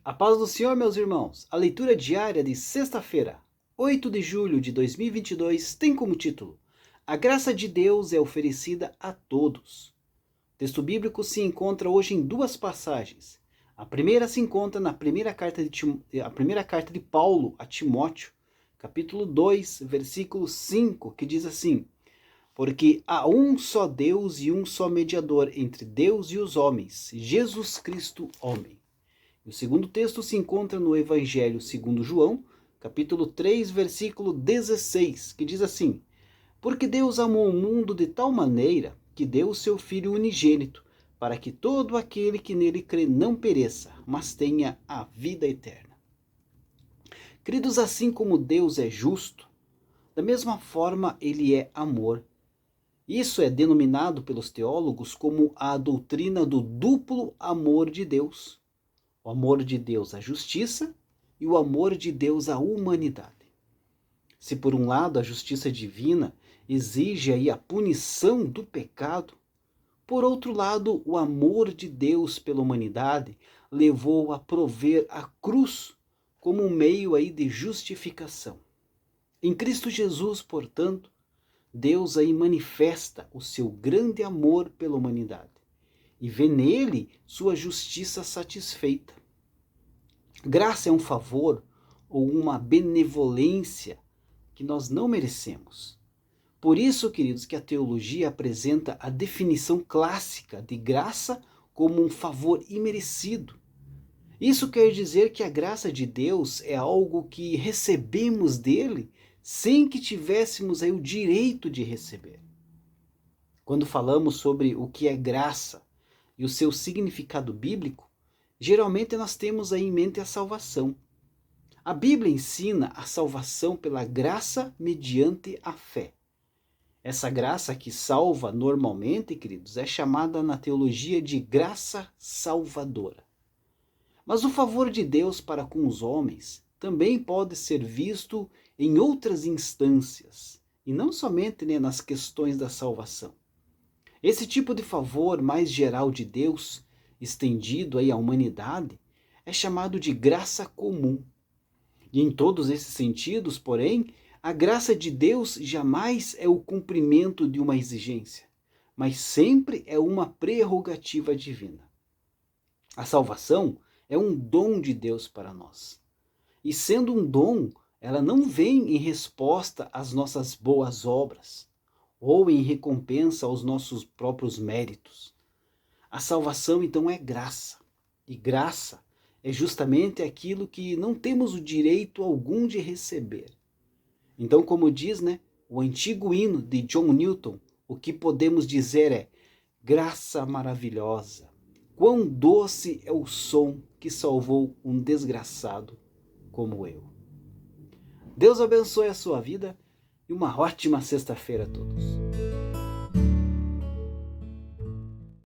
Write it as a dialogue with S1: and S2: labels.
S1: A paz do Senhor, meus irmãos. A leitura diária de sexta-feira, 8 de julho de 2022, tem como título: A graça de Deus é oferecida a todos. O texto bíblico se encontra hoje em duas passagens. A primeira se encontra na primeira carta de Paulo a Timóteo, capítulo 2, versículo 5, que diz assim: Porque há um só Deus e um só mediador entre Deus e os homens, Jesus Cristo, homem. O segundo texto se encontra no Evangelho segundo João, capítulo 3, versículo 16, que diz assim: Porque Deus amou o mundo de tal maneira que deu o seu Filho unigênito, para que todo aquele que nele crê não pereça, mas tenha a vida eterna. Queridos, assim como Deus é justo, da mesma forma ele é amor. Isso é denominado pelos teólogos como a doutrina do duplo amor de Deus. O amor de Deus à justiça e o amor de Deus à humanidade. Se por um lado a justiça divina exige aí a punição do pecado, por outro lado o amor de Deus pela humanidade levou a prover a cruz como um meio aí de justificação. Em Cristo Jesus, portanto, Deus aí manifesta o seu grande amor pela humanidade e vê nele sua justiça satisfeita. Graça é um favor ou uma benevolência que nós não merecemos. Por isso, queridos, que a teologia apresenta a definição clássica de graça como um favor imerecido. Isso quer dizer que a graça de Deus é algo que recebemos dele sem que tivéssemos aí o direito de receber. Quando falamos sobre o que é graça e o seu significado bíblico, geralmente nós temos aí em mente a salvação. A Bíblia ensina a salvação pela graça mediante a fé. Essa graça que salva normalmente, queridos, é chamada na teologia de graça salvadora. Mas o favor de Deus para com os homens também pode ser visto em outras instâncias, e não somente nas questões da salvação. Esse tipo de favor mais geral de Deus, estendido aí à humanidade, é chamado de graça comum. E em todos esses sentidos, porém, a graça de Deus jamais é o cumprimento de uma exigência, mas sempre é uma prerrogativa divina. A salvação é um dom de Deus para nós. E sendo um dom, ela não vem em resposta às nossas boas obras, ou em recompensa aos nossos próprios méritos. A salvação, então, é graça. E graça é justamente aquilo que não temos o direito algum de receber. Então, como diz, o antigo hino de John Newton, o que podemos dizer é: graça maravilhosa, quão doce é o som que salvou um desgraçado como eu. Deus abençoe a sua vida e uma ótima sexta-feira a todos.